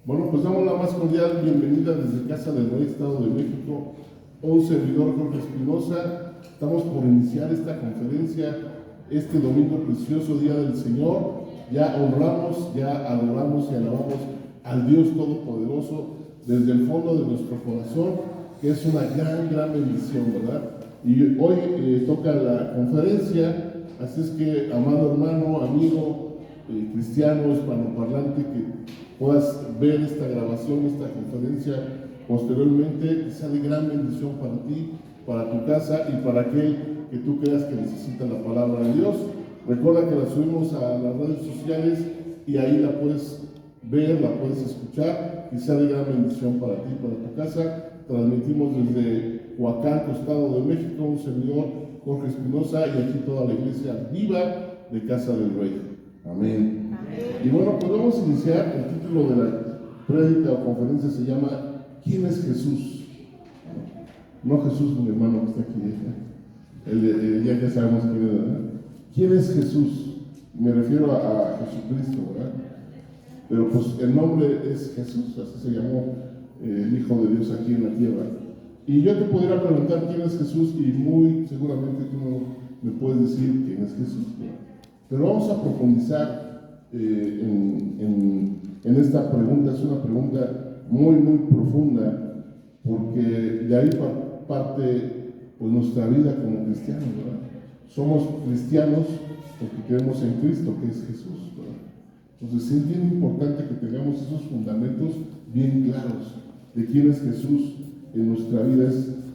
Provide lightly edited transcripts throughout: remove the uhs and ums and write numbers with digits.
Bueno, pues damos la más cordial bienvenida desde Casa del Rey, Estado de México, un servidor Jorge Espinosa. Estamos por iniciar esta conferencia, este domingo precioso, Día del Señor. Ya honramos, ya adoramos y alabamos al Dios Todopoderoso desde el fondo de nuestro corazón, que es una gran bendición, ¿verdad? Y hoy toca la conferencia, así es que, amado hermano, amigo, cristiano, hispanoparlante, que puedas ver esta grabación, esta conferencia posteriormente, que sea de gran bendición para ti, para tu casa y para aquel que tú creas que necesita la palabra de Dios. Recuerda que la subimos a las redes sociales y ahí la puedes ver, la puedes escuchar y sea de gran bendición para ti, para tu casa. Transmitimos desde Huacán, Estado de México, un servidor Jorge Espinosa, y aquí toda la iglesia viva de Casa del Rey. Amén. Y bueno, pues vamos a iniciar. El título de la prédica o conferencia se llama ¿Quién es Jesús? No Jesús, mi hermano que está aquí, ya que sabemos quién es, ¿verdad? ¿Quién es Jesús? Me refiero a Jesucristo, ¿verdad? Pero pues el nombre es Jesús, así se llamó el Hijo de Dios aquí en la tierra. Y yo te podría preguntar quién es Jesús y muy seguramente tú me puedes decir quién es Jesús, ¿verdad? Pero vamos a profundizar en esta pregunta. Es una pregunta muy profunda, porque de ahí parte pues, nuestra vida como cristianos, ¿verdad? Somos cristianos porque creemos en Cristo, que es Jesús, ¿verdad? Entonces es bien importante que tengamos esos fundamentos bien claros de quién es Jesús en nuestra vida.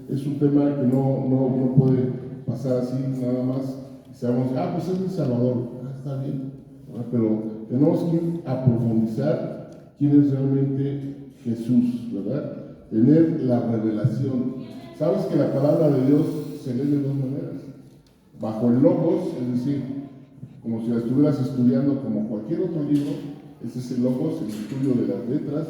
Es un tema que no puede pasar así nada más. Sabemos, pues es mi Salvador, está bien, ¿verdad? Pero tenemos que ir a profundizar quién es realmente Jesús, ¿verdad? Tener la revelación. Sabes que la palabra de Dios se lee de dos maneras: bajo el logos, es decir, como si la estuvieras estudiando como cualquier otro libro. Ese es el logos, el estudio de las letras,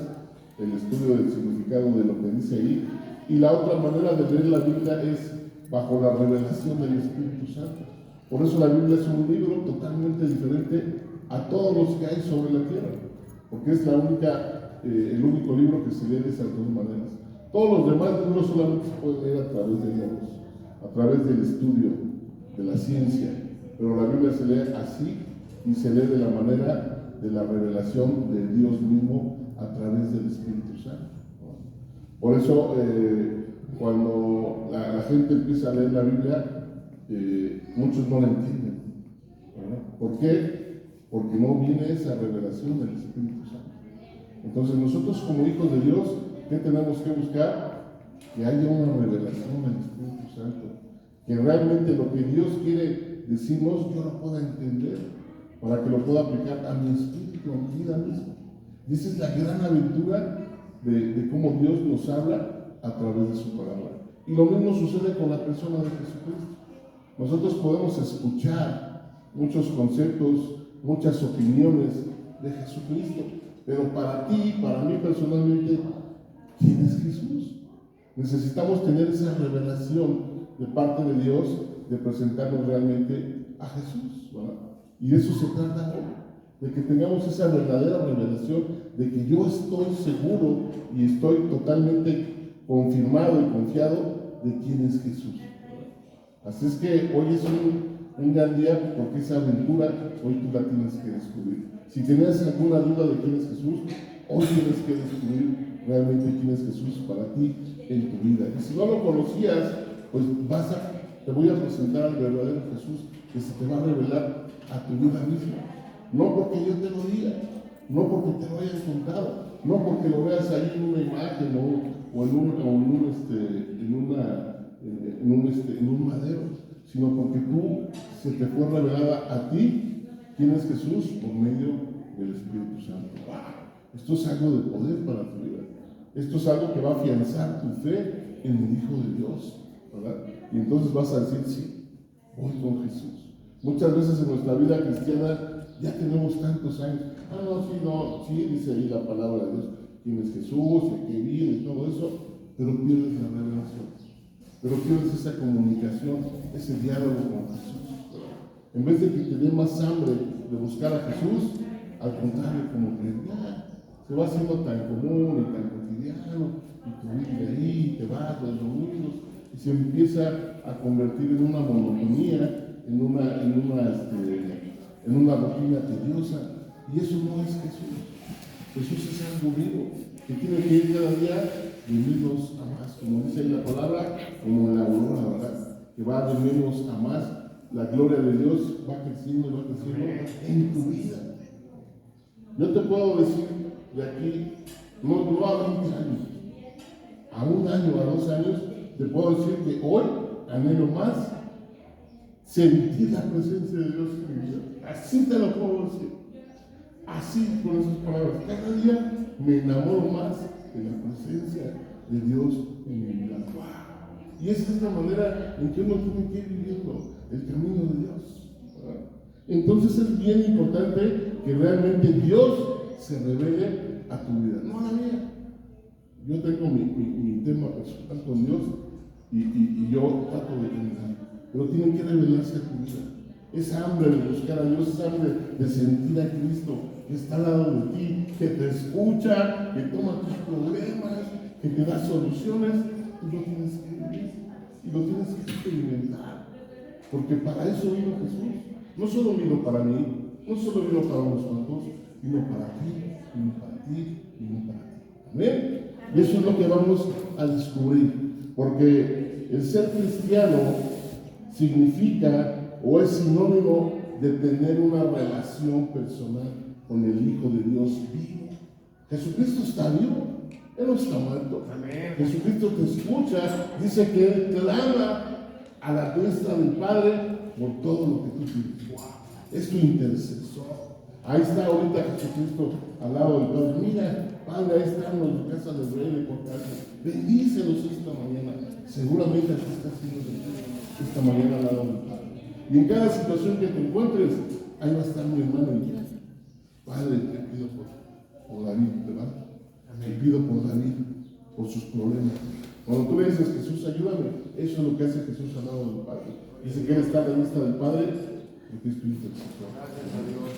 el estudio del significado de lo que dice ahí. Y la otra manera de leer la Biblia es bajo la revelación del Espíritu Santo. Por eso la Biblia es un libro totalmente diferente a todos los que hay sobre la tierra, porque es el único libro que se lee de esas dos maneras. Todos los demás libros solamente se pueden leer a través de logos, a través del estudio, de la ciencia, pero la Biblia se lee así y se lee de la manera de la revelación de Dios mismo a través del Espíritu Santo. Por eso cuando la gente empieza a leer la Biblia, muchos no la entienden, ¿verdad? ¿Por qué? Porque no viene esa revelación del Espíritu Santo. Entonces nosotros como hijos de Dios, ¿qué tenemos que buscar? Que haya una revelación del Espíritu Santo, que realmente lo que Dios quiere decirnos yo lo pueda entender, para que lo pueda aplicar a mi espíritu, a mi vida misma. Y esa es la gran aventura de cómo Dios nos habla a través de su palabra. Y lo mismo sucede con la persona de Jesucristo. Nosotros podemos escuchar muchos conceptos, muchas opiniones de Jesucristo, pero para ti, para mí personalmente, ¿quién es Jesús? Necesitamos tener esa revelación de parte de Dios, de presentarnos realmente a Jesús, ¿verdad? Y de eso se trata hoy, de que tengamos esa verdadera revelación, de que yo estoy seguro y estoy totalmente confirmado y confiado de quién es Jesús. Así es que hoy es un gran día, porque esa aventura hoy tú la tienes que descubrir. Si tenías alguna duda de quién es Jesús, hoy tienes que descubrir realmente quién es Jesús para ti en tu vida. Y si no lo conocías, pues te voy a presentar al verdadero Jesús, que se te va a revelar a tu vida misma. No porque yo te lo diga, no porque te lo haya contado, no porque lo veas ahí en una imagen o en un madero, sino porque se te fue revelada a ti quién es Jesús por medio del Espíritu Santo. ¡Wow! Esto es algo de poder para tu vida. Esto es algo que va a afianzar tu fe en el Hijo de Dios, ¿verdad? Y entonces vas a decir, sí, voy con Jesús. Muchas veces en nuestra vida cristiana ya tenemos tantos años. Sí, dice ahí la palabra de Dios, quién es Jesús, el que vive y todo eso, pero pierdes la revelación, pero pierdes esa comunicación, ese diálogo con Jesús, ¿verdad? En vez de que te dé más hambre de buscar a Jesús, al contrario, como que se va haciendo tan común y tan cotidiano, y tú vives ahí, te vas los domingos, y se empieza a convertir en una monotonía, en una rutina tediosa, y eso no es Jesús. Jesús es algo vivo, que tiene que ir cada día de menos a más, como dice ahí la palabra, como la aurora, ¿verdad? Que va de menos a más, la gloria de Dios va creciendo en tu vida. Yo te puedo decir de aquí, no a 20 años, a un año, a 2 años, te puedo decir que hoy anhelo más sentir la presencia de Dios en mi vida. Así te lo puedo decir. Así, con esas palabras. Cada día me enamoro más de la presencia de Dios en mi vida. ¡Wow! Y esa es la manera en que uno tiene que ir viviendo el camino de Dios, ¿verdad? Entonces es bien importante que realmente Dios se revele a tu vida, no a la mía. Yo tengo mi tema personal con Dios y yo trato de entender, pero tiene que revelarse a tu vida. Esa hambre de buscar a Dios, esa hambre de sentir a Cristo que está al lado de ti, que te escucha, que toma tus problemas, que te da soluciones, tú lo tienes que vivir y lo tienes que experimentar. Porque para eso vino Jesús. No solo vino para mí, no solo vino para unos cuantos, vino para ti, vino para ti, vino para ti. ¿Amén? Y eso es lo que vamos a descubrir. Porque el ser cristiano significa o es sinónimo de tener una relación personal con el Hijo de Dios vivo. Jesucristo está vivo, Él no está muerto. Amén. Jesucristo te escucha, dice que Él clama a la diestra del Padre por todo lo que tú tienes. Wow. Es tu intercesor. Ahí está ahorita Jesucristo al lado del Padre. Mira, Padre, ahí están los de casa del rey de Cortazo. Bendícelos esta mañana. Seguramente así está haciendo esta mañana al lado del Padre. Y en cada situación que te encuentres, ahí va a estar mi hermano y yo. Padre, te pido por David, ¿verdad? Te pido por David, por sus problemas. Cuando tú le dices, Jesús, ayúdame, eso es lo que hace Jesús al lado del Padre. Dice que Él está a la vista del Padre, porque es tu intercesor.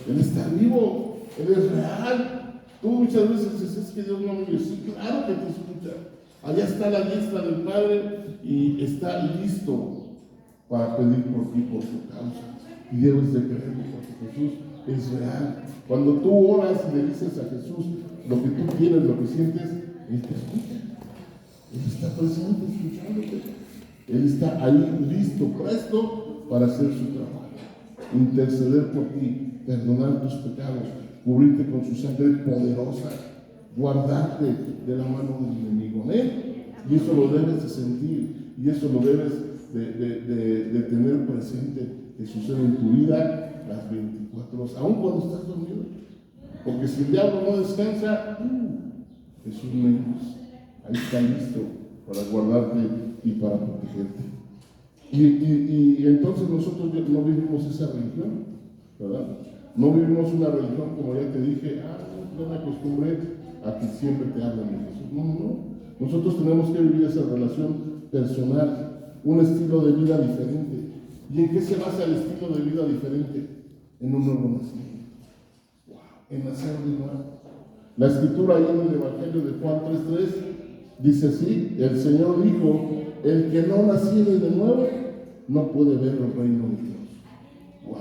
Él está vivo, Él es real. Tú muchas veces dices, es que Dios no me oye. Sí, claro que te escucha. Allá está la diestra del Padre y está listo para pedir por ti, por tu causa. Y debes de creerlo, porque Jesús es real. Cuando tú oras y le dices a Jesús lo que tú quieres, lo que sientes, Él te escucha. Él está presente, escuchándote. Él está ahí listo, presto para hacer su trabajo. Interceder por ti, perdonar tus pecados, cubrirte con su sangre poderosa, guardarte de la mano del enemigo. ¿Eh? Y eso lo debes de sentir, y eso lo debes de tener presente, que sucede en tu vida las 24 horas, aun cuando estás dormido. Porque si el diablo no descansa, Jesús menos. Ahí está listo para guardarte y para protegerte. Y entonces nosotros no vivimos esa religión, ¿verdad? No vivimos una religión, como ya te dije, no me acostumbré a que siempre te hablen de Jesús. No. Nosotros tenemos que vivir esa relación personal, un estilo de vida diferente. ¿Y en qué se basa el estilo de vida diferente? En un nuevo nacimiento. En nacer de nuevo. La escritura ahí en el Evangelio de Juan 3:3 dice así: el Señor dijo, el que no naciere de nuevo no puede ver el reino de Dios. Wow.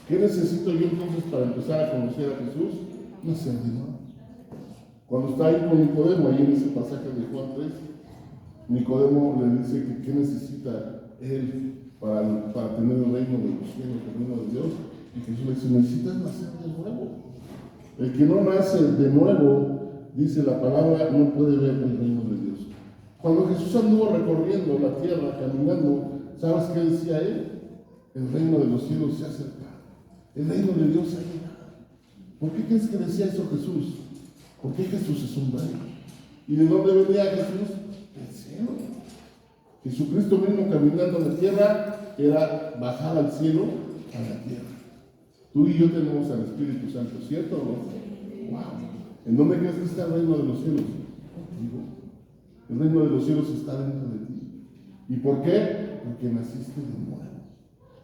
¿Qué necesito yo entonces para empezar a conocer a Jesús? Nacer de nuevo. Cuando está ahí con Nicodemo, ahí en ese pasaje de Juan 3, Nicodemo le dice que qué necesita él para tener el reino de los cielos, el reino de Dios. Y Jesús le dice, necesitas nacer de nuevo. El que no nace de nuevo, dice la palabra, no puede ver el reino de Dios. Cuando Jesús anduvo recorriendo la tierra, caminando, ¿sabes qué decía él? El reino de los cielos se ha acercado. El reino de Dios se ha llegado. ¿Por qué crees que decía eso Jesús? Porque Jesús es un reino. ¿Y de dónde venía Jesús? Del cielo. Jesucristo mismo caminando en la tierra era bajar al cielo a la tierra. Tú y yo tenemos al Espíritu Santo, ¿cierto o no? ¡Wow! ¿En dónde crees que está el reino de los cielos? Contigo. El reino de los cielos está dentro de ti. ¿Y por qué? Porque naciste de nuevo.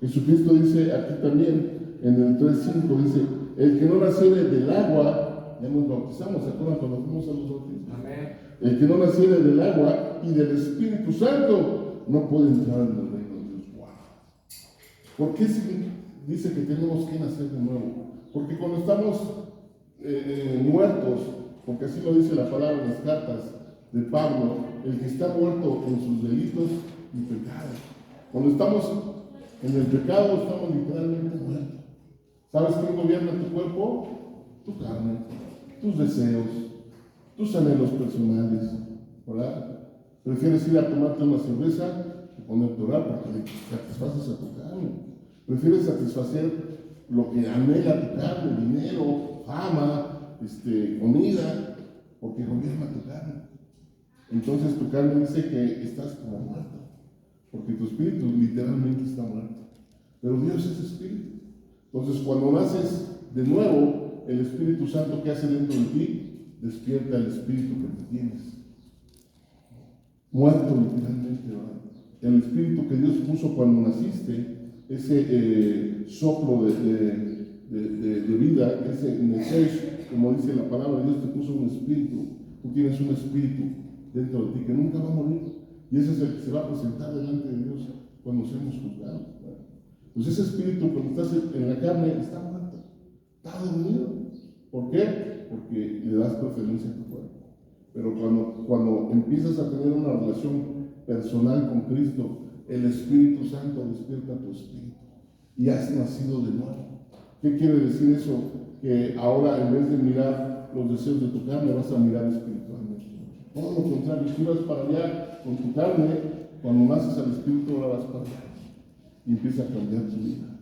Jesucristo dice aquí también, en el 3:5, dice, el que no naciere del agua ya nos bautizamos, ¿se acuerdan cuando fuimos a los bautismos? Amén. El que no naciere del agua y del Espíritu Santo no puede entrar en el reino de Dios. ¡Wow! ¿Por qué dice que tenemos que nacer de nuevo? Porque cuando estamos muertos, porque así lo dice la palabra en las cartas de Pablo, el que está muerto en sus delitos y pecados. Cuando estamos en el pecado, estamos literalmente muertos. ¿Sabes quién gobierna tu cuerpo? Tu carne, tus deseos, tus anhelos personales, ¿verdad? Prefieres ir a tomarte una cerveza que ponerte a orar porque le satisfaces a tu carne. Prefieres satisfacer lo que anhela tu carne, dinero, fama, comida, porque gobierna tu carne. Entonces tu carne dice que estás como muerto, porque tu espíritu literalmente está muerto. Pero Dios es espíritu. Entonces cuando naces de nuevo, el Espíritu Santo que hace dentro de ti, despierta el espíritu que tú tienes. Muerto literalmente, ¿verdad? El espíritu que Dios puso cuando naciste, ese soplo de vida, ese nefesh, como dice la palabra, Dios te puso un espíritu. Tú tienes un espíritu dentro de ti que nunca va a morir. Y ese es el que se va a presentar delante de Dios cuando seamos juzgados. Pues ese espíritu, cuando estás en la carne, está muerto, está dormido. ¿Por qué? Porque le das preferencia a tu cuerpo. Pero cuando empiezas a tener una relación personal con Cristo, el Espíritu Santo despierta tu espíritu y has nacido de nuevo. ¿Qué quiere decir eso? Que ahora en vez de mirar los deseos de tu carne, vas a mirar espiritualmente. Todo lo contrario, si vas para allá con tu carne, cuando naces al Espíritu, ahora vas para allá. Y empieza a cambiar tu vida.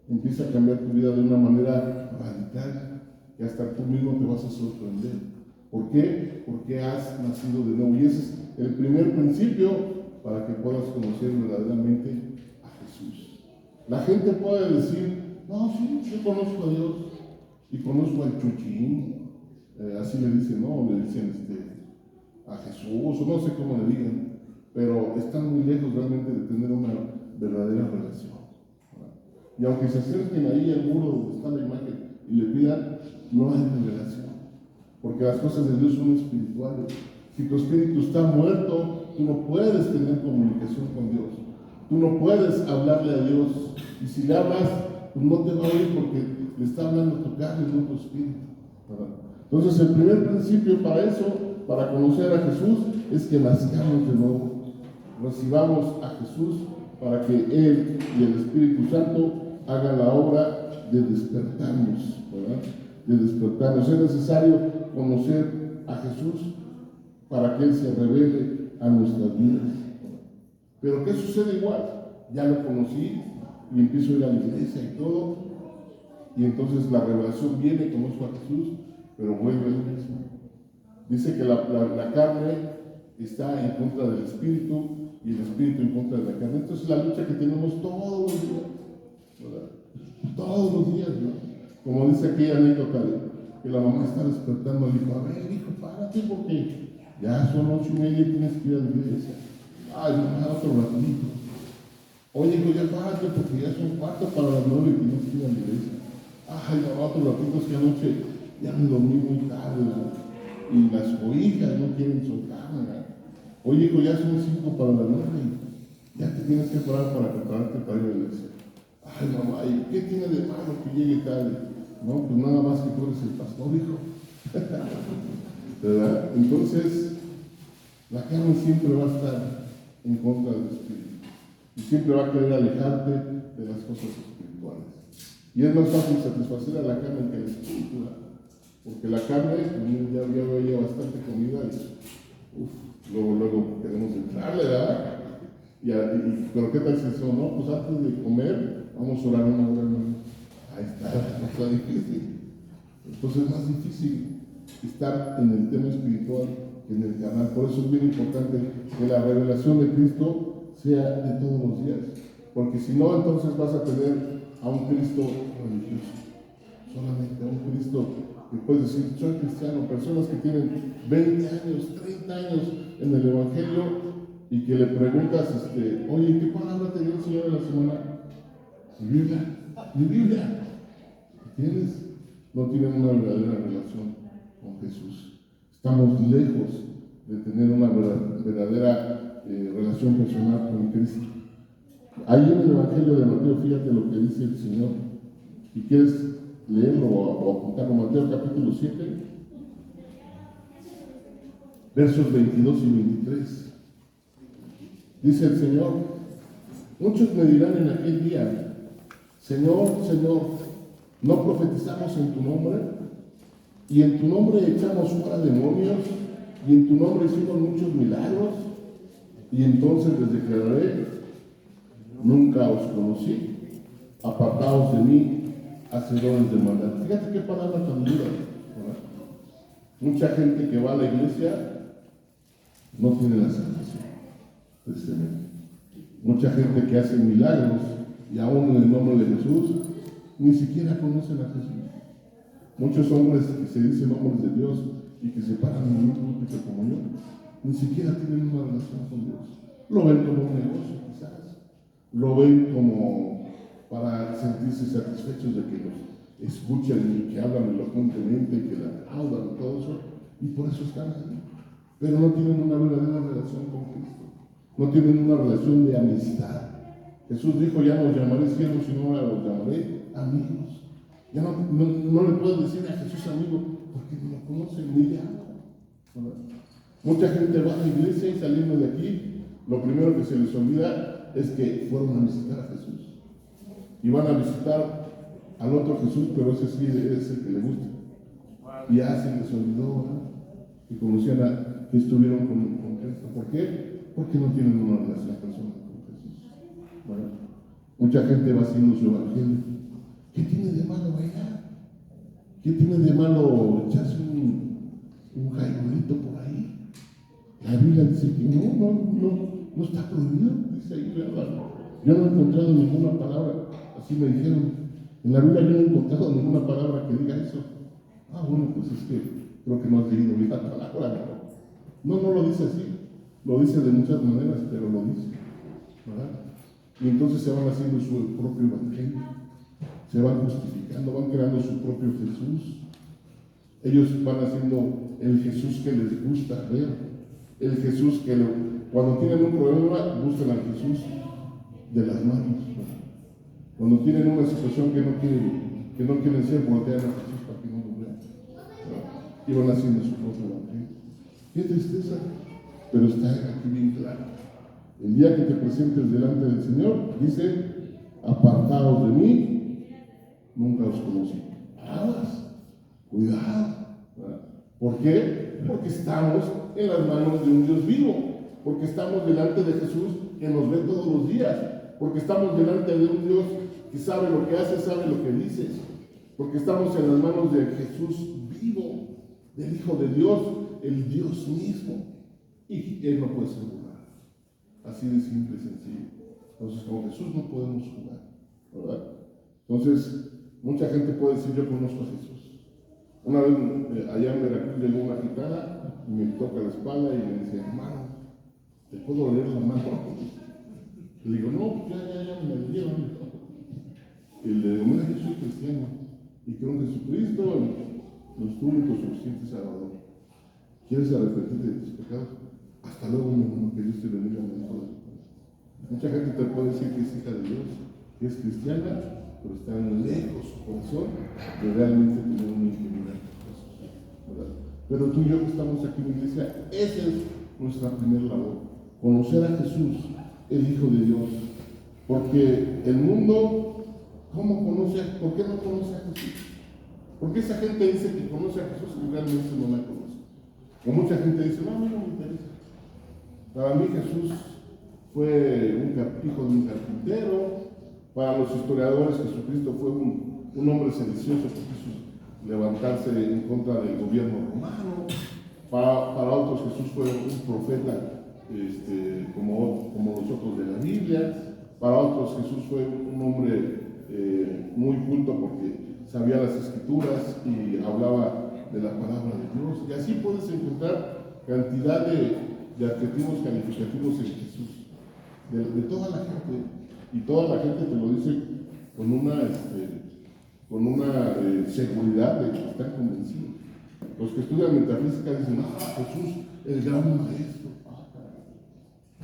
Empieza a cambiar tu vida de una manera radical, que hasta tú mismo te vas a sorprender. ¿Por qué? Porque has nacido de nuevo. Y ese es el primer principio para que puedas conocer verdaderamente a Jesús. La gente puede decir, no, sí, yo conozco a Dios y conozco al Chuchín, así le dicen, ¿no? Le dicen a Jesús, o no sé cómo le digan, pero están muy lejos realmente de tener una verdadera relación. Y aunque se acerquen ahí al muro donde está la imagen y le pidan, no hay revelación. Porque las cosas de Dios son espirituales. Si tu espíritu está muerto, tú no puedes tener comunicación con Dios. Tú no puedes hablarle a Dios. Y si le hablas, pues no te va a oír porque le está hablando tu carne y no tu espíritu. ¿Verdad? Entonces el primer principio para eso, para conocer a Jesús, es que nazcamos de nuevo. Recibamos a Jesús para que Él y el Espíritu Santo hagan la obra de despertarnos, ¿verdad? De despertarnos. Es necesario conocer a Jesús para que Él se revele a nuestras vidas. Pero ¿qué sucede igual? Ya lo conocí y empiezo a ir a la iglesia y todo, y entonces la revelación viene, conozco a Jesús, pero vuelve lo mismo. Dice que la carne está en contra del espíritu y el espíritu en contra de la carne. Entonces es la lucha que tenemos todos los días, ¿verdad? Todos los días, ¿no? Como dice aquella anécdota que la mamá está despertando al hijo, a ver, hijo, párate porque ya son 8:30 y tienes que ir a la iglesia. Ay, mamá, otro ratito. Oye, hijo, ya párate porque ya son 8:45 y tienes que ir a la iglesia. Ay, mamá, otro ratito, es que anoche ya me dormí muy tarde, ¿no? Y las cobijas no quieren soltarme, ¿no? Oye, hijo, ya son 8:55 y ya te tienes que parar para prepararte para ir a la iglesia. Ay, mamá, ¿y qué tiene de malo que llegue tarde? No, pues nada más que tú eres el pastor, hijo. ¿Verdad? Entonces, la carne siempre va a estar en contra del espíritu. Y siempre va a querer alejarte de las cosas espirituales. Y es más fácil satisfacer a la carne que al espíritu, ¿verdad? Porque la carne, ya veía bastante comida y luego queremos entrarle, ¿verdad? Pero ¿qué tal si eso? No, pues antes de comer, vamos a orar una hora. Ahí está difícil. Entonces es más difícil estar en el tema espiritual que en el carnal. Por eso es bien importante que la revelación de Cristo sea de todos los días. Porque si no, entonces vas a tener a un Cristo religioso. Solamente a un Cristo que puedes decir, soy cristiano. Personas que tienen 20 años, 30 años en el Evangelio y que le preguntas, oye, ¿qué palabra te dio el Señor en la semana? Mi Biblia. ¿Entiendes? No tienen una verdadera relación con Jesús. Estamos lejos de tener una verdadera relación personal con Cristo. Ahí en el Evangelio de Mateo, fíjate lo que dice el Señor. Si quieres leerlo o apuntarlo, Mateo capítulo 7, versos 22 y 23. Dice el Señor: muchos me dirán en aquel día: Señor, Señor, ¿no profetizamos en tu nombre? Y en tu nombre echamos fuera demonios, y en tu nombre hicimos muchos milagros. Y entonces les declararé: nunca os conocí, apartaos de mí, hacedores de maldad. Fíjate qué palabra tan dura, ¿verdad? Mucha gente que va a la iglesia no tiene la salvación, tristemente. Mucha gente que hace milagros y aún en el nombre de Jesús ni siquiera conocen a Jesús. Muchos hombres que se dicen hombres de Dios y que se paran en un púlpito como yo, ni siquiera tienen una relación con Dios. Lo ven como un negocio, quizás. Lo ven como para sentirse satisfechos de que los escuchan y que hablan elocuentemente y que la aplaudan y todo eso, y por eso están ahí. Pero no tienen una verdadera relación con Cristo. No tienen una relación de amistad. Jesús dijo: ya no los llamaré siervos, sino los llamaré amigos. Ya no le puedes decir a Jesús amigo, porque no lo conocen ni le hablan. Mucha gente va a la iglesia y saliendo de aquí, lo primero que se les olvida es que fueron a visitar a Jesús. Y van a visitar al otro Jesús, pero ese sí es el que le gusta. Y ya se les olvidó, ¿no? Que conocían que estuvieron con Cristo. ¿Por qué? Porque no tienen una relación personal con Jesús. Bueno, mucha gente va haciendo su evangelio. ¿Qué tiene de malo bailar? ¿Qué tiene de malo echarse un jaibolito por ahí? La Biblia dice que no está prohibido. Dice ahí, ¿verdad? Yo no he encontrado ninguna palabra, así me dijeron. En la Biblia yo no he encontrado ninguna palabra que diga eso. Bueno, pues es que creo que no has leído bien la palabra. No lo dice así. Lo dice de muchas maneras, pero lo dice, ¿verdad? Y entonces se van haciendo su propio evangelio, se van justificando, van creando su propio Jesús. Ellos van haciendo el Jesús que les gusta ver, el Jesús que cuando tienen un problema buscan al Jesús de las manos, ¿verdad? Cuando tienen una situación que no quieren ser, voltean a Jesús para que no lo vean, ¿verdad? Y van haciendo su propio evangelio. Qué tristeza. Pero está aquí bien claro. El día que te presentes delante del Señor, dice: apartaos de mí, nunca os conocí. Aguas, cuidado. ¿Por qué? Porque estamos en las manos de un Dios vivo. Porque estamos delante de Jesús que nos ve todos los días. Porque estamos delante de un Dios que sabe lo que hace, sabe lo que dice. Porque estamos en las manos de Jesús vivo, del Hijo de Dios, el Dios mismo. Y Él no puede ser burlado. Así de simple y sencillo. Entonces, con Jesús no podemos jugar, ¿verdad? Entonces, mucha gente puede decir: yo conozco a Jesús. Una vez allá en Veracruz llegó una gitana y me toca la espalda y me dice: hermano, ¿te puedo leer la mano? Y le digo: no, ya me la dieron. Y le digo: mira, yo soy cristiano y creo en Jesucristo, nuestro único suficiente Salvador. ¿Quieres arrepentirte de tus pecados? Hasta luego, mi hermano, que Dios te bendiga. Mucha gente te puede decir que es hija de Dios, que es cristiana, pero está lejos su corazón de realmente tener una intimidad con Jesús, ¿verdad? Pero tú y yo que estamos aquí en la iglesia, esa es nuestra primera labor: conocer a Jesús, el Hijo de Dios. Porque el mundo, ¿por qué no conoce a Jesús? Porque esa gente dice que conoce a Jesús y realmente no la conoce. O mucha gente dice: no, a mí no me interesa. Para mí Jesús fue hijo de un carpintero. Para los historiadores, Jesucristo fue un hombre sedicioso que quiso levantarse en contra del gobierno romano. Para otros Jesús fue un profeta como los otros de la Biblia. Para otros Jesús fue un hombre muy culto porque sabía las escrituras y hablaba de la palabra de Dios. Y así puedes encontrar cantidad de adjetivos calificativos en Jesús, de toda la gente. Y toda la gente te lo dice con una seguridad de que están convencidos. Los que estudian metafísica dicen, Jesús, el gran maestro.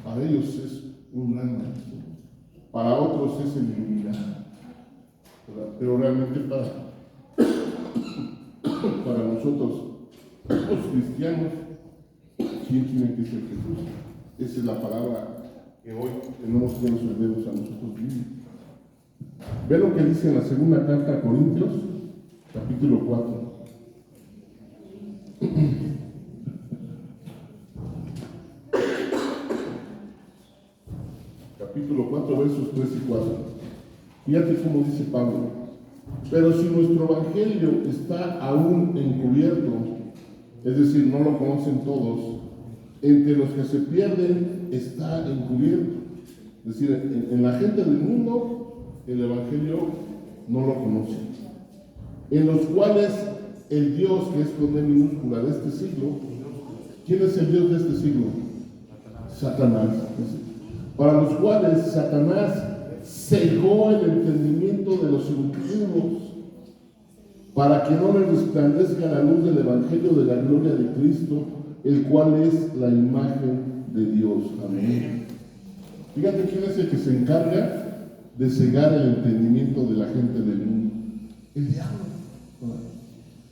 Para ellos es un gran maestro. Para otros es el iluminado. Pero realmente para nosotros, los cristianos, ¿quién tiene que ser Jesús? Esa es la palabra que hoy tenemos que nos herederos a nosotros mismos. Ve lo que dice en la segunda carta a Corintios, capítulo 4. Capítulo 4, versos 3 y 4. Fíjate cómo dice Pablo. Pero si nuestro evangelio está aún encubierto, es decir, no lo conocen todos, entre los que se pierden está encubierto. Es decir, en la gente del mundo el evangelio no lo conoce. En los cuales el Dios, que es con E minúscula de este siglo, ¿quién es el Dios de este siglo? Satanás. Para los cuales Satanás cegó el entendimiento de los incrédulos, para que no les resplandezca la luz del evangelio de la gloria de Cristo, el cual es la imagen de Dios. Amén. Fíjate quién es el que se encarga de cegar el entendimiento de la gente del mundo. El diablo.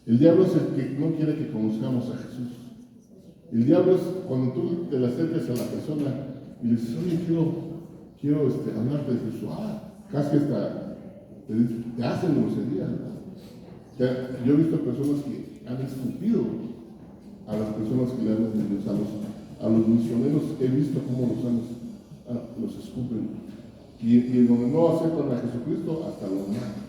El diablo es el que no quiere que conozcamos a Jesús. El diablo es cuando tú te le acercas a la persona y le dices, oye, quiero hablarte de Jesús. Casi hasta te hacen groserías. Yo he visto personas que han escupido a las personas que le hablan de Dios, a los misioneros. He visto cómo los escupen. Y donde no aceptan a Jesucristo, hasta los matan.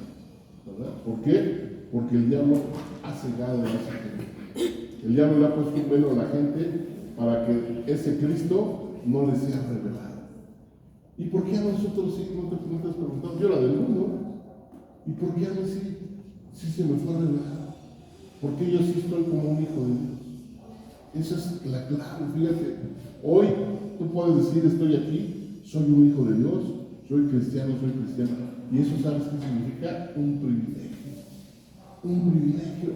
¿Verdad? ¿Por qué? Porque el diablo ha cegado a esa gente. El diablo le ha puesto un velo a la gente para que ese Cristo no les sea revelado. ¿Y por qué a nosotros sí? ¿No te has preguntado? Yo era del mundo. ¿Y por qué a mí sí se me fue revelado? Porque yo sí estoy como un hijo de Dios. Esa es la clave. Fíjate, hoy tú puedes decir, estoy aquí, soy un hijo de Dios, soy cristiano. Y eso, ¿sabes qué significa? Un privilegio. Un privilegio.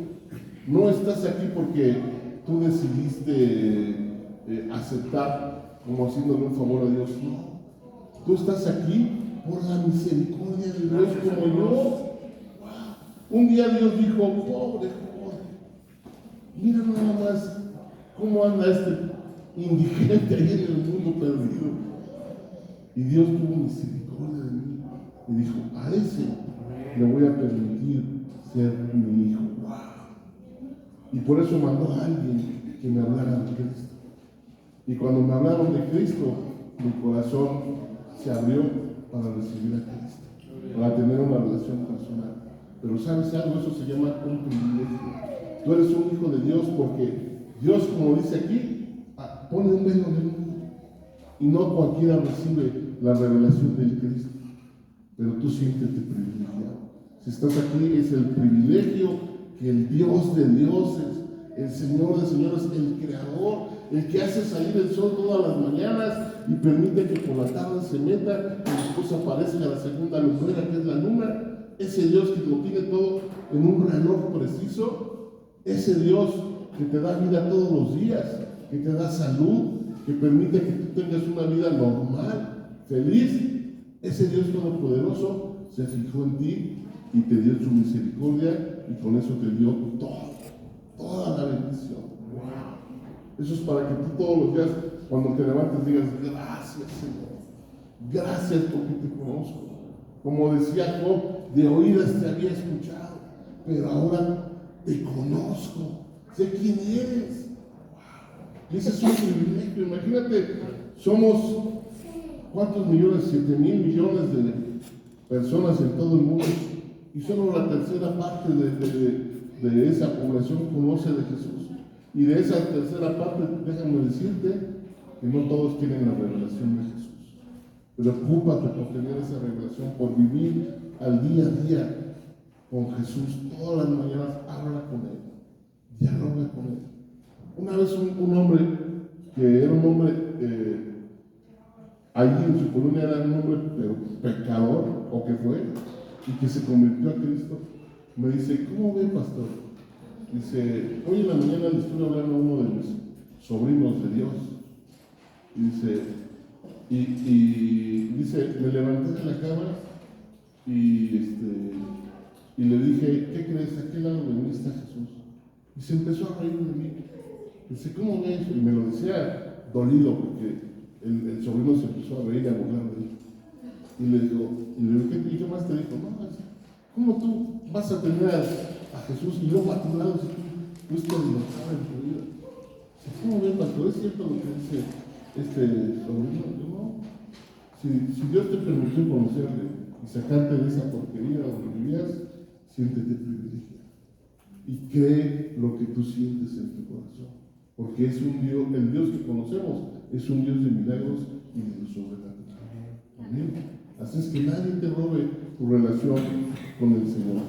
No estás aquí porque tú decidiste aceptar como haciéndole un favor a Dios. No. Tú estás aquí por la misericordia de Dios como yo. Un día Dios dijo, pobre joven, mira nada más cómo anda este indigente ahí en el mundo perdido. Y Dios tuvo misericordia de mí y dijo, a ese le voy a permitir ser mi hijo. Y por eso mandó a alguien que me hablara de Cristo. Y cuando me hablaron de Cristo, mi corazón se abrió para recibir a Cristo, para tener una relación personal. Pero ¿sabes algo? Eso se llama un privilegio. Tú eres un hijo de Dios porque Dios, como dice aquí, pone un velo en el mundo. Y no cualquiera recibe la revelación del Cristo. Pero tú siéntete privilegiado. Si estás aquí, es el privilegio que el Dios de dioses, el Señor de señores, el Creador, el que hace salir el sol todas las mañanas y permite que por la tarde se meta y después aparezca la segunda lumbrera, que es la luna. Ese Dios que lo tiene todo en un reloj preciso, ese Dios que te da vida todos los días, que te da salud, que permite que tú tengas una vida normal, feliz, ese Dios todopoderoso se fijó en ti y te dio su misericordia y con eso te dio toda la bendición. Wow. Eso es para que tú todos los días, cuando te levantes, digas, gracias Señor, gracias porque te conozco. Como decía Job, de oídas te había escuchado, pero ahora te conozco, sé quién eres. Wow. Y ese es un privilegio. Imagínate, somos, ¿cuántos millones? 7,000 millones de personas en todo el mundo, y solo la tercera parte de esa población conoce de Jesús. Y de esa tercera parte, déjame decirte que no todos tienen la revelación de Jesús. Preocúpate por tener esa revelación, por vivir al día a día con Jesús. Todas las mañanas habla con Él, dialoga con Él. Una vez un hombre, que era un hombre, allí en su colonia era un hombre pero pecador, o que fue, y que se convirtió a Cristo, me dice, ¿cómo ve, pastor? Dice, hoy en la mañana le estuve hablando a uno de mis sobrinos de Dios. Y dice, me levanté de la cama y le dije, ¿qué crees? ¿A qué lado de mí está Jesús? Y se empezó a reír de mí. Dice, ¿cómo ves? Y me lo decía dolido porque el sobrino se empezó a reír y a burlar de él. Y le digo, ¿qué más te dijo? No, ¿cómo tú vas a tener a Jesús y luego a tu lado si tú estás enojado en tu vida? ¿Cómo ves, pastor? ¿Es cierto lo que dice este sobrino? Yo no. Si Dios te permitió conocerle y sacarte de esa porquería donde vivías, siéntete privilegiado. Y cree lo que tú sientes en tu corazón. Porque es un Dios, el Dios que conocemos es un Dios de milagros y de lo sobrenatural. Amén. Así es que nadie te robe tu relación con el Señor,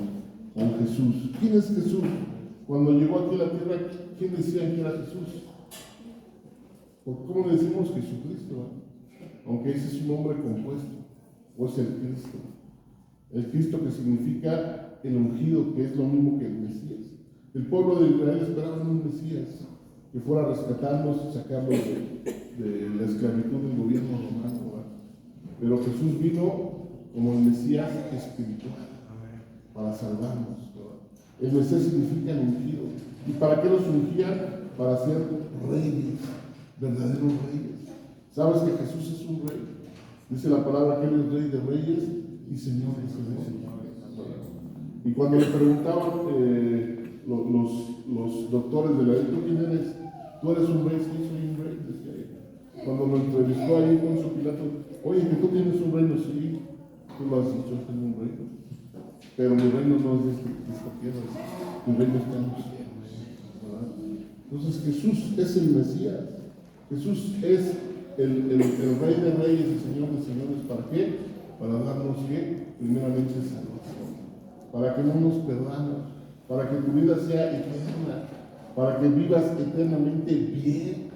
con Jesús. ¿Quién es Jesús? Cuando llegó aquí a la tierra, ¿quién decían que era Jesús? ¿Cómo le decimos Jesucristo? Aunque ese es un nombre compuesto, o es el Cristo. El Cristo que significa el ungido, que es lo mismo que el Mesías. El pueblo de Israel esperaba un Mesías que fuera a rescatarnos y sacarnos de la esclavitud del gobierno romano. Pero Jesús vino como el Mesías espiritual para salvarnos. El Mesías significa el ungido. ¿Y para qué los ungían? Para ser reyes, verdaderos reyes. ¿Sabes que Jesús es un rey? Dice la palabra que Él es rey de reyes y señor de señores. Y cuando le preguntaban los doctores de la ley, ¿tú quién eres? ¿Tú eres un rey? Sí, soy un rey, decía ella. Cuando lo entrevistó ahí con su Pilato, oye, que tú tienes un reino, sí, tú lo has dicho, tengo un reino. Pero mi reino no es de esta tierra, mi reino está en los cielos. ¿Verdad? Entonces Jesús es el Mesías, Jesús es el Rey de Reyes y Señor de Señores. ¿Para qué? Para darnos ¿qué? Primeramente salvación, para que no nos perdamos, para que tu vida sea eterna, para que vivas eternamente bien,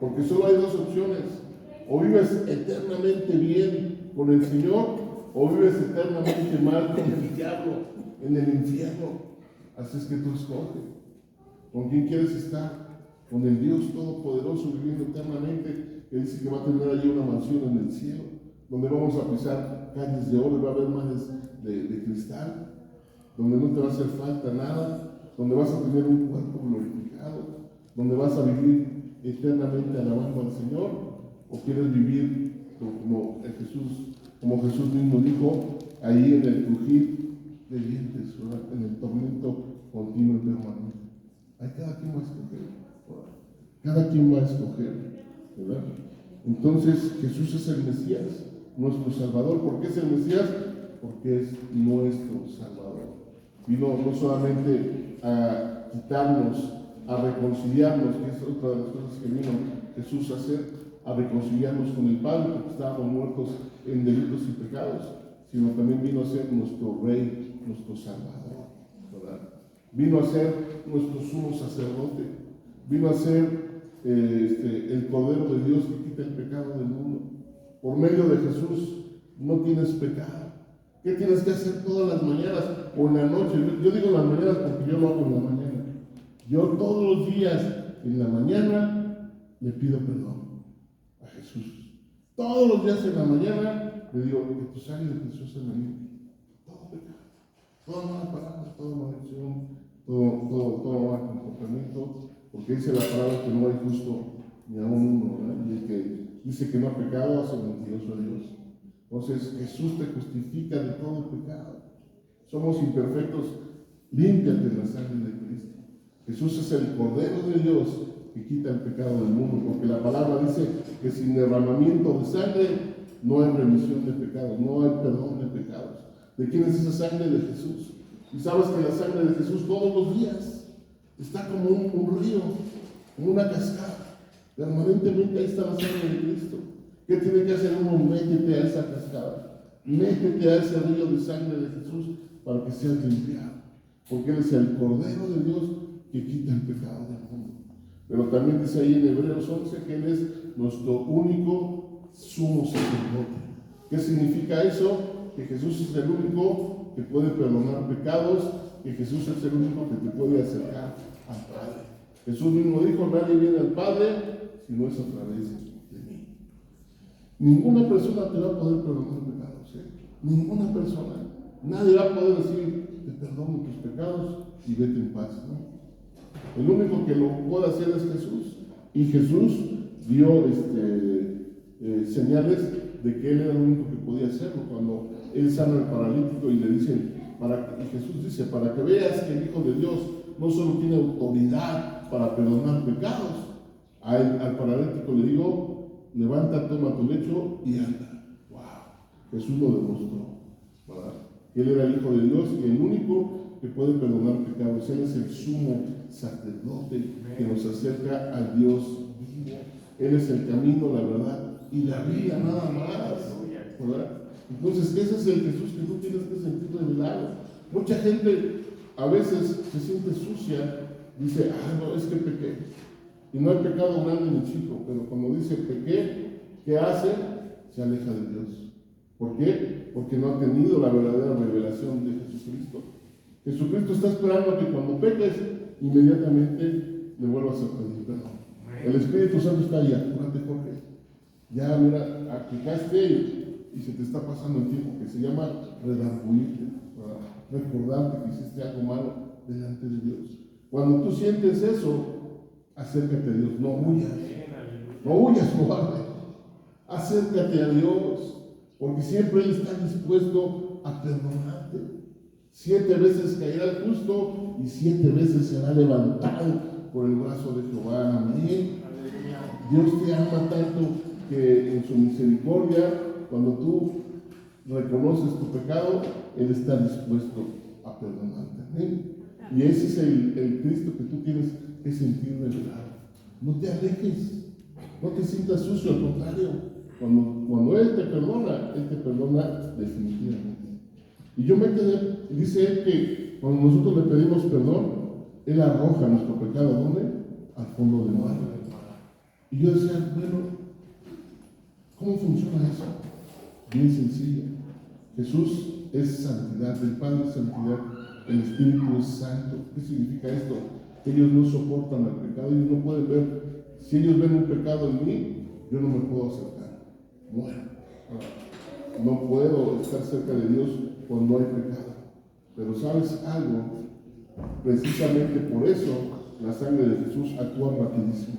porque solo hay dos opciones: o vives eternamente bien con el Señor, o vives eternamente mal con el diablo en el infierno. Así es que tú escoge con quién quieres estar: con el Dios Todopoderoso viviendo eternamente, que dice que va a tener allí una mansión en el cielo, donde vamos a pisar calles de oro y va a haber mares de cristal, donde no te va a hacer falta nada, donde vas a tener un cuerpo glorificado, donde vas a vivir eternamente alabando al Señor. ¿O quieres vivir como Jesús mismo dijo, ahí en el crujir de dientes, ¿verdad? En el tormento continuo y permanente? Ahí cada quien va a escoger, ¿verdad? Cada quien va a escoger, ¿verdad? Entonces Jesús es el Mesías, nuestro Salvador. ¿Por qué es el Mesías? Porque es nuestro Salvador. Vino no solamente a quitarnos, a reconciliarnos, que es otra de las cosas que vino Jesús a hacer, a reconciliarnos con el Padre, porque estábamos muertos en delitos y pecados, sino también vino a ser nuestro Rey, nuestro Salvador, ¿verdad? Vino a ser nuestro sumo sacerdote, vino a ser el Cordero de Dios que quita el pecado del mundo. Por medio de Jesús no tienes pecado. ¿Qué tienes que hacer todas las mañanas o en la noche? Yo digo las mañanas porque yo lo hago en la mañana. Yo todos los días en la mañana le pido perdón a Jesús. Todos los días en la mañana le digo que tu sangre preciosa me limpie todo pecado, toda mala palabra, toda maldición, todo mal comportamiento, porque dice la palabra que no hay justo ni aún uno, ¿verdad? Y el que dice que no ha pecado hace mentiroso a Dios. Entonces Jesús te justifica de todo pecado. Somos imperfectos, límpiate en la sangre de Cristo. Jesús es el Cordero de Dios que quita el pecado del mundo, porque la palabra dice que sin derramamiento de sangre no hay remisión de pecados, no hay perdón de pecados. ¿De quién es esa sangre? De Jesús. Y sabes que la sangre de Jesús todos los días está como un río, como una cascada. Permanentemente ahí está la sangre de Cristo. ¿Qué tiene que hacer uno? Métete a esa cascada, métete a ese río de sangre de Jesús para que seas limpiado, porque Él es el Cordero de Dios que quita el pecado del mundo. Pero también dice ahí en Hebreos 11 que Él es nuestro único sumo sacerdote. ¿Qué significa eso? Que Jesús es el único que puede perdonar pecados que Jesús es el único que te puede acercar al Padre. Jesús mismo dijo, nadie viene al Padre si no es a través de mí. Ninguna persona te va a poder perdonar pecados, ninguna persona. Nadie va a poder decir, te perdono tus pecados y vete en paz, ¿no? El único que lo puede hacer es Jesús. Y Jesús dio señales de que Él era el único que podía hacerlo. Cuando Él sana al paralítico y le dicen, y Jesús dice, para que veas que el Hijo de Dios no solo tiene autoridad para perdonar pecados, al paralítico le digo, levanta, toma tu lecho y anda. ¡Wow! Jesús lo demostró, ¿verdad? Él era el Hijo de Dios y el único que puede perdonar pecados. Él es el sumo sacerdote que nos acerca al Dios vivo. Él es el camino, la verdad y la vida, nada más, ¿verdad? Entonces ese es el Jesús que tú tienes que sentir revelado. Mucha gente a veces se siente sucia, dice, no, es que pequé. Y no hay pecado grande ni chico, pero cuando dice pequé, ¿qué hace? Se aleja de Dios. ¿Por qué? Porque no ha tenido la verdadera revelación de Jesucristo. Jesucristo está esperando que cuando peques, inmediatamente le vuelvas a pedir perdón. El Espíritu Santo está ahí, apúrate, Jorge. Ya, mira, aplicaste y se te está pasando el tiempo, que se llama redarguirte, recordarte que hiciste algo malo delante de Dios. Cuando tú sientes eso, acércate a Dios, no huyas, cobarde. Acércate a Dios, porque siempre Él está dispuesto a perdonarte. 7 veces caerá el justo y 7 veces será levantado por el brazo de Jehová. Amén. Dios te ama tanto que en su misericordia, cuando tú reconoces tu pecado, Él está dispuesto a perdonarte. Amén. Y ese es el Cristo que tú tienes que sentir revelado. No te alejes, no te sientas sucio, al contrario. Cuando Él te perdona definitivamente. Y yo me quedé, dice Él que cuando nosotros le pedimos perdón, Él arroja nuestro pecado, ¿dónde? Al fondo del mar. Y yo decía, bueno, ¿cómo funciona eso? Bien sencillo. Jesús es santidad, el Padre es santidad, el Espíritu es santo. ¿Qué significa esto? Ellos no soportan el pecado, ellos no pueden ver. Si ellos ven un pecado en mí, yo no me puedo acercar. Bueno, no puedo estar cerca de Dios cuando hay pecado. Pero ¿sabes algo? Precisamente por eso la sangre de Jesús actúa rapidísimo.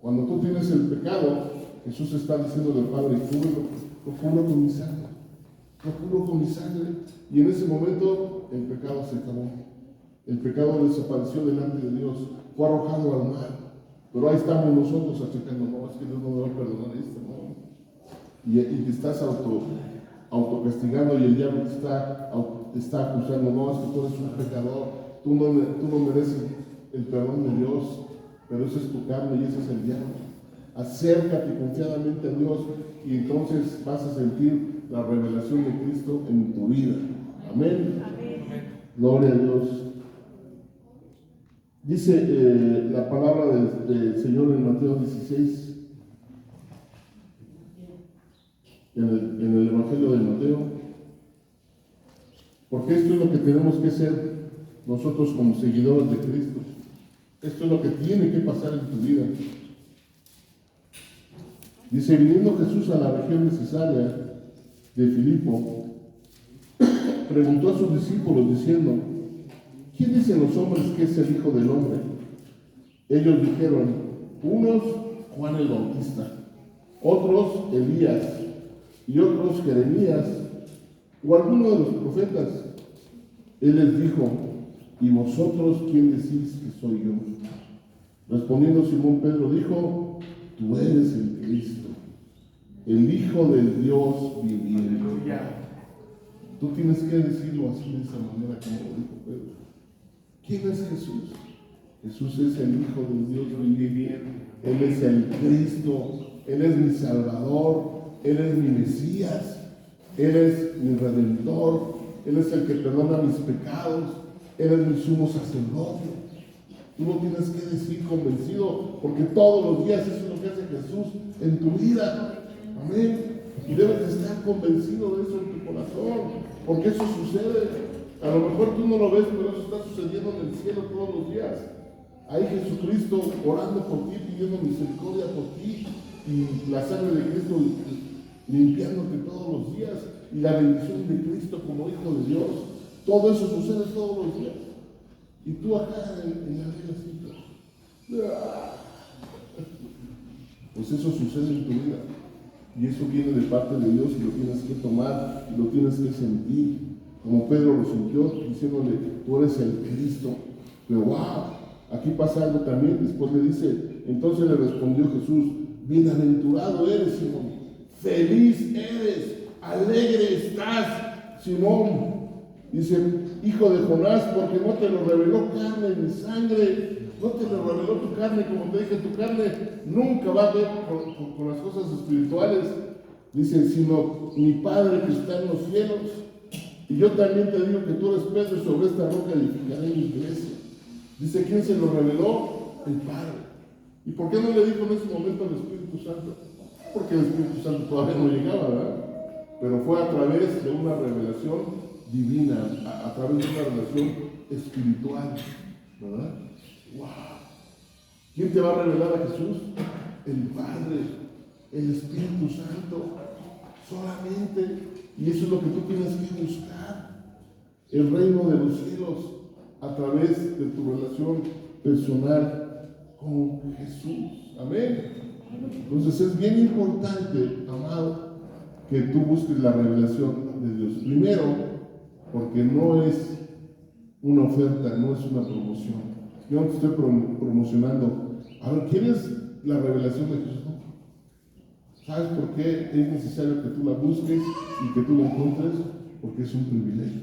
Cuando tú tienes el pecado, Jesús está diciendo al Padre, lo cubro con mi sangre. Lo cubro con mi sangre. Y en ese momento el pecado se acabó. El pecado desapareció delante de Dios. Fue arrojado al mar. Pero ahí estamos nosotros achacando, no, es que Dios no me va a perdonar esto, no. Y te estás autocastigando y el diablo te está acusando, no, es que tú eres un pecador, tú no mereces el perdón de Dios, pero eso es tu carne y ese es el diablo. Acércate confiadamente a Dios y entonces vas a sentir la revelación de Cristo en tu vida. Amén. Amén. Gloria a Dios. Dice la palabra del Señor en Mateo 16, en el Evangelio de Mateo, porque esto es lo que tenemos que ser nosotros como seguidores de Cristo. Esto es lo que tiene que pasar en tu vida. Dice, viniendo Jesús a la región de Cesarea de Filipo, preguntó a sus discípulos diciendo, ¿quién dicen los hombres que es el Hijo del Hombre? Ellos dijeron, unos Juan el Bautista, otros Elías, y otros Jeremías, o alguno de los profetas. Él les dijo, ¿y vosotros quién decís que soy yo? Respondiendo Simón Pedro dijo, tú eres el Cristo, el Hijo del Dios viviente. Tú tienes que decirlo así, de esa manera como lo dijo Pedro. ¿Quién es Jesús? Jesús es el Hijo del Dios viviente. Él es el Cristo, Él es mi Salvador, Él es mi Mesías, Él es mi Redentor, Él es el que perdona mis pecados, Él es mi sumo sacerdote. Tú lo tienes que decir convencido, porque todos los días eso es lo que hace Jesús en tu vida. Amén. Y debes estar convencido de eso en tu corazón, porque eso sucede. A lo mejor tú no lo ves, pero eso está sucediendo en el cielo todos los días. Hay Jesucristo orando por ti, pidiendo misericordia por ti, y la sangre de Cristo limpiándote todos los días, y la bendición de Cristo como Hijo de Dios. Todo eso sucede todos los días. Y tú acá en la vida, pues eso sucede en tu vida. Y eso viene de parte de Dios y lo tienes que tomar y lo tienes que sentir. Como Pedro lo sintió, diciéndole, tú eres el Cristo. Pero wow, aquí pasa algo también. Después le dice, entonces le respondió Jesús, bienaventurado eres, Simón. Feliz eres, alegre estás, Simón. Dice, hijo de Jonás, porque no te lo reveló carne ni sangre. No te lo reveló tu carne, como te dije, tu carne nunca va a ver con las cosas espirituales. Dice, sino mi Padre que está en los cielos. Y yo también te digo que tú eres Pedro, y sobre esta roca edificaré mi iglesia. Dice, ¿quién se lo reveló? El Padre. ¿Y por qué no le dijo en ese momento al Espíritu Santo? Porque el Espíritu Santo todavía no llegaba, ¿verdad? Pero fue a través de una revelación divina, a través de una relación espiritual, ¿verdad? ¡Wow! ¿Quién te va a revelar a Jesús? El Padre, el Espíritu Santo, solamente. Y eso es lo que tú tienes que buscar. El reino de los cielos a través de tu relación personal con Jesús. Amén. Entonces es bien importante, amado, que tú busques la revelación de Dios. Primero, porque no es una oferta, no es una promoción. Yo no te estoy promocionando. A ver, ¿quieres la revelación de Jesús? ¿Sabes por qué es necesario que tú la busques y que tú la encuentres? Porque es un privilegio.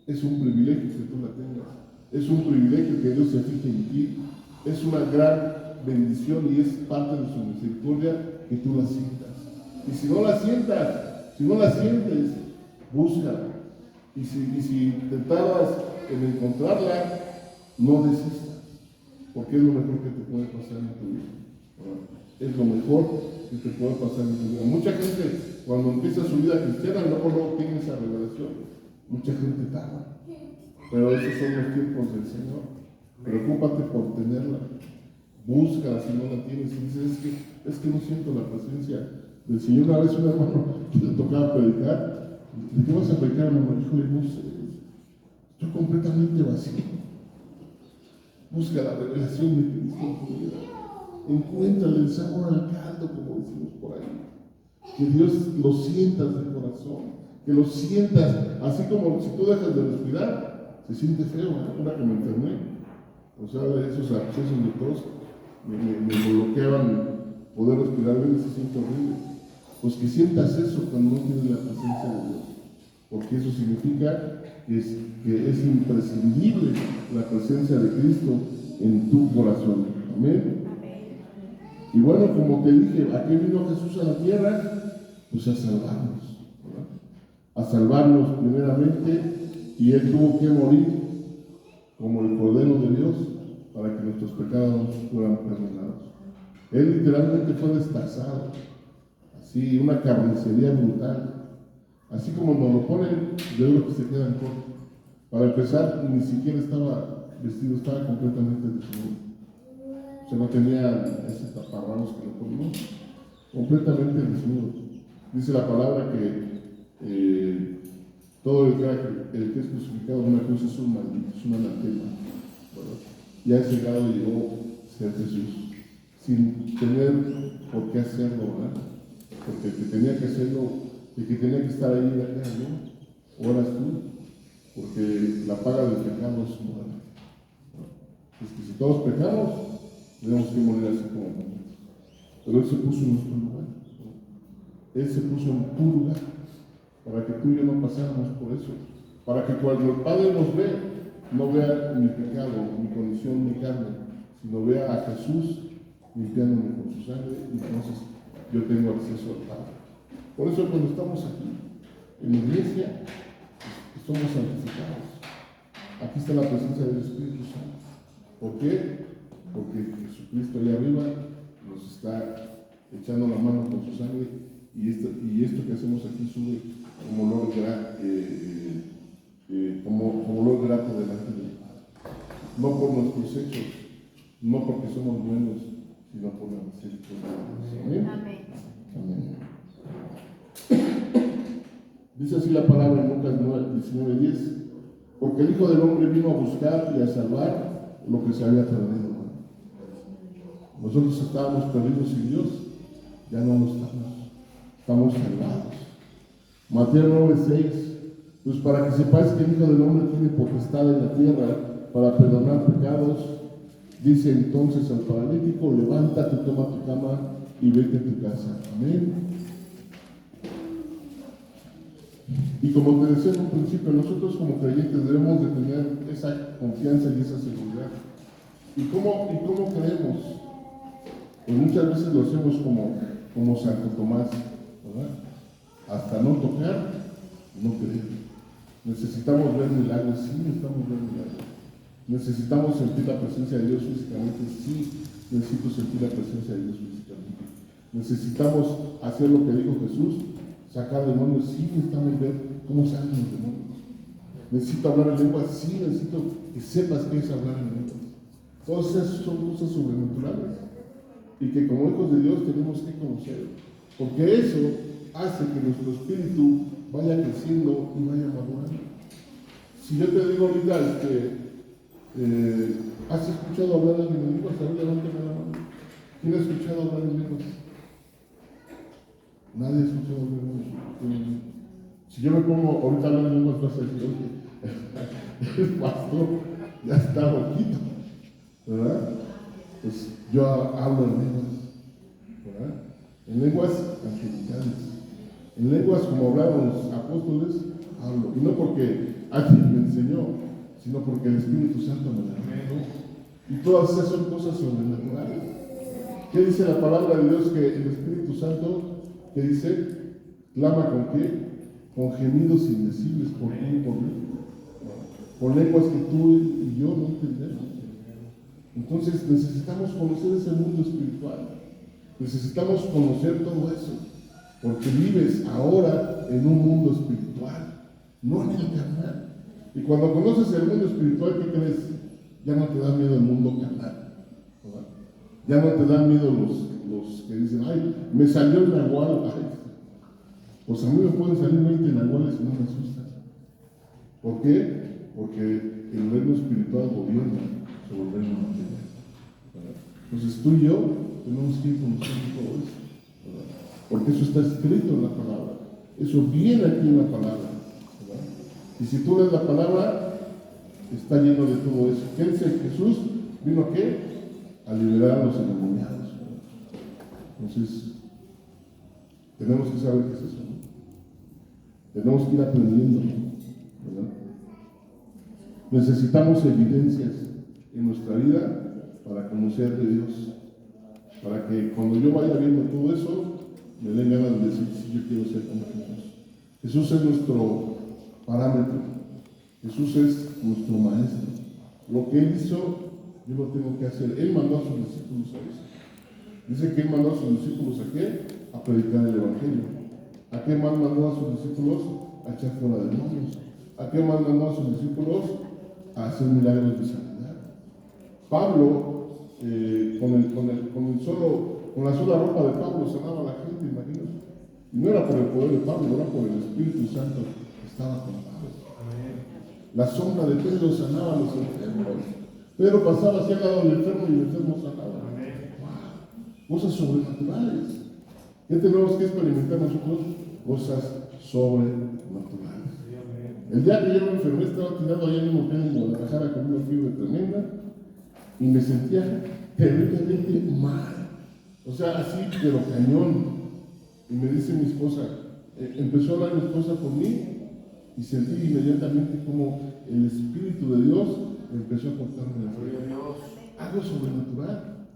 Es un privilegio que tú la tengas. Es un privilegio que Dios se fije en ti. Es una gran bendición y es parte de su misericordia que tú la sientas. Y si no la sientas, si no la sientes, búscala. Y si te tardas en encontrarla, no desistas. Porque es lo mejor que te puede pasar en tu vida. Es lo mejor que te puede pasar en tu vida. Mucha gente, cuando empieza su vida cristiana, luego tiene esa revelación. Mucha gente tarda. Pero esos son los tiempos del Señor. Preocúpate por tenerla. Búscala si no la tienes. Y dices, es que no siento la presencia del Señor. Una vez un hermano que le tocaba predicar, ¿de qué vas a predicar, hermano? Híjole, no sé. Estoy completamente vacío. Busca la revelación de Cristo en tu vida. Encuéntrale el sabor al caldo, como decimos por ahí. Que Dios lo sientas de corazón. Que lo sientas, así como si tú dejas de respirar, se siente feo, ¿eh? Una que me enfermé. O sea, esos accesos de tos me bloqueaban poder respirar bien, se siente horrible. Pues que sientas eso cuando no tienes la presencia de Dios. Porque eso significa que es imprescindible la presencia de Cristo en tu corazón. Amén. Y bueno, como te dije, ¿a qué vino Jesús a la tierra? Pues a salvarnos, ¿verdad? A salvarnos primeramente, y Él tuvo que morir como el Cordero de Dios para que nuestros pecados fueran perdonados. Él literalmente fue destazado, así, una carnicería brutal. Así como nos lo ponen, yo creo que se quedan cortos. Para empezar, ni siquiera estaba vestido, estaba completamente desnudo. O sea, no tenía ese taparrabos que le ponemos, completamente desnudo. Dice la palabra que todo el que es crucificado en una cruz es un maldito, es un anatema, ¿verdad? Y a ese grado llegó ser Jesús, sin tener por qué hacerlo, ¿verdad? Porque el que tenía que hacerlo, el que tenía que estar ahí era yo, o eras tú, porque la paga del pecado es muerte. Es que si todos pecamos, tenemos que morir así como nosotros. Pero Él se puso en nuestro lugar. Él se puso en tu lugar, para que tú y yo no pasáramos por eso. Para que cuando el Padre nos ve, no vea mi pecado, mi condición, mi carne, sino vea a Jesús limpiándome con su sangre, y entonces yo tengo acceso al Padre. Por eso cuando estamos aquí, en la iglesia, somos santificados. Aquí está la presencia del Espíritu Santo. ¿Por qué? Porque Jesucristo allá arriba nos está echando la mano con su sangre, y esto que hacemos aquí sube como olor los hechos, no porque somos buenos, sino por la misericordia de Dios. Amén. Amén. Dice así la palabra en Lucas 19:10, porque el Hijo del Hombre vino a buscar y a salvar lo que se había perdido. Nosotros estábamos perdidos sin Dios, ya no lo estamos salvados. Mateo 9:6, pues para que sepáis que el Hijo del Hombre tiene potestad en la tierra para perdonar pecados, dice entonces al paralítico, levántate, toma tu cama y vete a tu casa. Amén. Y como te decía en un principio, nosotros como creyentes debemos de tener esa confianza y esa seguridad. ¿Y cómo creemos? Pues muchas veces lo hacemos como Santo Tomás, ¿verdad? Hasta no tocar, no creer. Necesitamos ver milagros, sí necesitamos ver milagros. Necesitamos sentir la presencia de Dios físicamente, sí necesito sentir la presencia de Dios físicamente. Necesitamos hacer lo que dijo Jesús, sacar demonios, sí necesitamos ver cómo salen los demonios. Necesito hablar en lenguas, sí necesito que sepas qué es hablar en lenguas. Todas esas son cosas sobrenaturales y que como hijos de Dios tenemos que conocer, porque eso hace que nuestro espíritu vaya creciendo y vaya madurando. Si yo te digo ahorita, ¿has escuchado hablar en lenguas? A ver, levántame la mano. ¿Quién ha escuchado hablar en lenguas? Nadie ha escuchado hablar en lenguas. Si yo me pongo ahorita a hablar en lenguas, vas a decir, oye, el pastor ya está loquito, ¿verdad? Pues yo hablo en lenguas, ¿verdad? En lenguas angelicales, en lenguas como hablaban los apóstoles, hablo. Y no porque alguien me enseñó, sino porque el Espíritu Santo me la reveló. Y todas esas son cosas sobrenaturales. ¿Qué dice la palabra de Dios? Que el Espíritu Santo, que dice, clama con qué? Con gemidos indecibles por ti y por mí. Con lenguas que tú y yo no entendemos. Entonces necesitamos conocer ese mundo espiritual. Necesitamos conocer todo eso. Porque vives ahora en un mundo espiritual, no en el carnal. Y cuando conoces el mundo espiritual, ¿qué crees? Ya no te da miedo el mundo carnal, ¿verdad? Ya no te dan miedo los que dicen, ay, me salió el nahual. Ay, pues a mí me pueden salir 20 nahuales y no me asustan. ¿Por qué? Porque el reino espiritual gobierna sobre el reino material, ¿verdad? Entonces tú y yo tenemos que ir conociendo todo eso, ¿verdad? Porque eso está escrito en la palabra. Eso viene aquí en la palabra, ¿verdad? Y si tú lees la palabra, está lleno de todo eso. ¿Qué dice Jesús? ¿Vino a qué? A liberar a los endemoniados, ¿verdad? Entonces, tenemos que saber qué es eso, ¿no? Tenemos que ir aprendiendo, ¿verdad? Necesitamos evidencias en nuestra vida para conocer de Dios, para que cuando yo vaya viendo todo eso, me den ganas de decir, sí, yo quiero ser como Jesús. Jesús es nuestro parámetro, Jesús es nuestro maestro. Lo que Él hizo, yo lo tengo que hacer. Él mandó a sus discípulos a eso. Dice que Él mandó a sus discípulos ¿a qué? A predicar el Evangelio. ¿A qué más mandó a sus discípulos? A echar fuera demonios. ¿A qué más mandó a sus discípulos? A hacer milagros de sanidad. Pablo, con la sola ropa de Pablo sanaba a la gente, imagínate. Y no era por el poder de Pablo, era por el Espíritu Santo que estaba con Pablo. La sombra de Pedro sanaba a los enfermos. Pedro pasaba hacia el lado del enfermo y el enfermo sanaba. Wow. Cosas sobrenaturales. ¿Qué tenemos que experimentar nosotros? Cosas sobrenaturales. El día que yo me enfermé, estaba tirado allá en un hotel en Guadalajara con una fiebre tremenda y me sentía terriblemente mal. O sea, así, pero cañón. Y me dice mi esposa, empezó a hablar mi esposa por mí y sentí inmediatamente como el Espíritu de Dios empezó a cortarme la fe. Algo sobrenatural.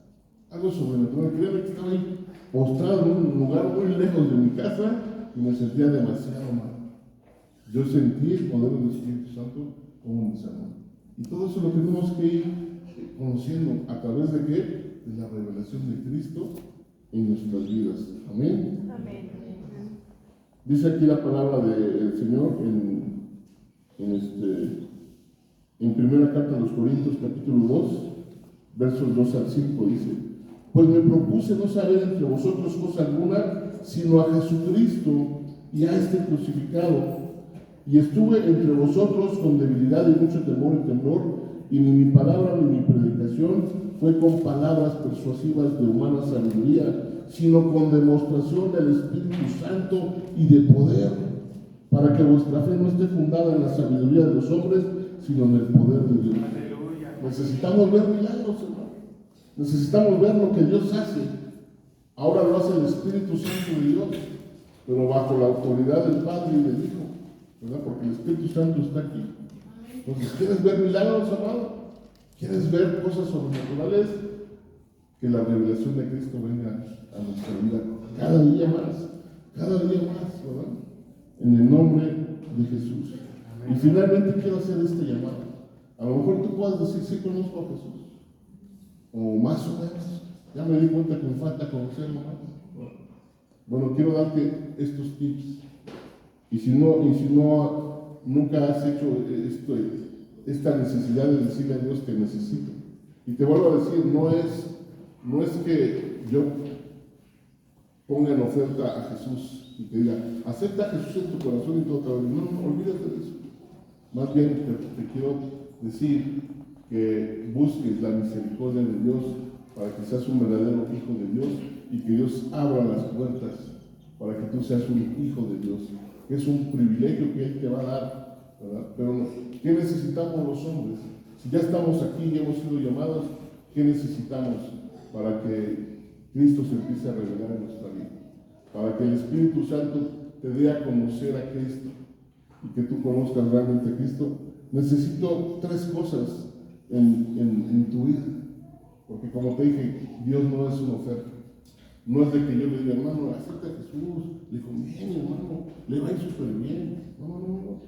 Algo sobrenatural. Créeme que estaba ahí postrado en un lugar muy lejos de mi casa y me sentía demasiado mal. Yo sentí el poder del Espíritu Santo como me sanó. Y todo eso lo tenemos que ir conociendo a través de qué? De la revelación de Cristo en nuestras vidas. Amén. Amén. Dice aquí la palabra del Señor en primera carta a los Corintios, capítulo 2, versos 2 al 5, dice: pues me propuse no saber entre vosotros cosa alguna, sino a Jesucristo y a este crucificado. Y estuve entre vosotros con debilidad y mucho temor y temblor, y ni mi palabra ni mi predicación fue con palabras persuasivas de humana sabiduría, sino con demostración del Espíritu Santo y de poder, para que vuestra fe no esté fundada en la sabiduría de los hombres, sino en el poder de Dios. Necesitamos ver milagros, hermano. Necesitamos ver lo que Dios hace. Ahora lo hace el Espíritu Santo de Dios, pero bajo la autoridad del Padre y del Hijo, ¿verdad? Porque el Espíritu Santo está aquí. Entonces, ¿quieres ver milagros, amado? ¿Quieres ver cosas sobrenaturales? Que la revelación de Cristo venga a nuestra vida cada día más, ¿verdad? En el nombre de Jesús. Y finalmente quiero hacer este llamado. A lo mejor tú puedes decir: sí, conozco a Jesús, o más o menos, ya me di cuenta que me falta conocerlo más. Bueno, quiero darte estos tips. Y si no nunca has hecho esta necesidad de decirle a Dios que necesito. Y te vuelvo a decir, no es que yo ponga en oferta a Jesús y te diga: acepta a Jesús en tu corazón y todo te va a venir. No, olvídate de eso. Más bien te quiero decir que busques la misericordia de Dios para que seas un verdadero hijo de Dios y que Dios abra las puertas para que tú seas un hijo de Dios, que es un privilegio que Él te va a dar, ¿verdad? Pero ¿qué necesitamos los hombres? Si ya estamos aquí y hemos sido llamados, ¿qué necesitamos para que Cristo se empiece a revelar en nuestra vida? Para que el Espíritu Santo te dé a conocer a Cristo y que tú conozcas realmente a Cristo. Necesito 3 cosas en tu vida, porque como te dije, Dios no es una oferta. No es de que yo le diga: hermano, acepta a Jesús, le conviene, hermano, le va a ir súper bien. No.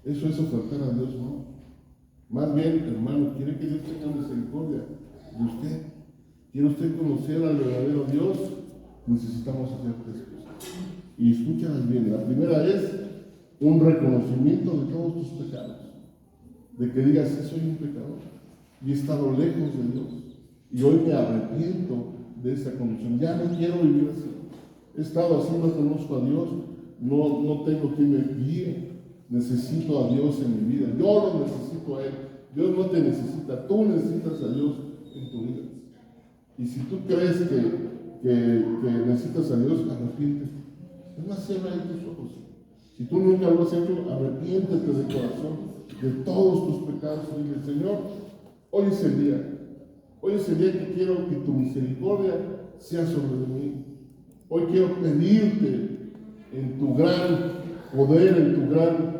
Eso es ofertar a Dios, no. Más bien, hermano, quiere que Dios tenga misericordia de usted. ¿Quiere usted conocer al verdadero Dios? Necesitamos hacer 3 cosas. Y escúchalas bien. La primera es un reconocimiento de todos tus pecados. De que digas: sí, soy un pecador y he estado lejos de Dios. Y hoy me arrepiento de esa condición. Ya no quiero vivir así. He estado así, no conozco a Dios, no tengo quien me guíe. Necesito a Dios en mi vida. Yo lo necesito a Él. Dios no te necesita, tú necesitas a Dios en tu vida. Y si tú crees que necesitas a Dios, arrepiéntete. Es más, cierra ahí tus ojos. Si tú nunca lo has hecho, arrepiéntete de corazón de todos tus pecados y dile: Señor, hoy es el día. Hoy es el día que quiero que tu misericordia sea sobre mí. Hoy quiero pedirte en tu gran poder, en tu gran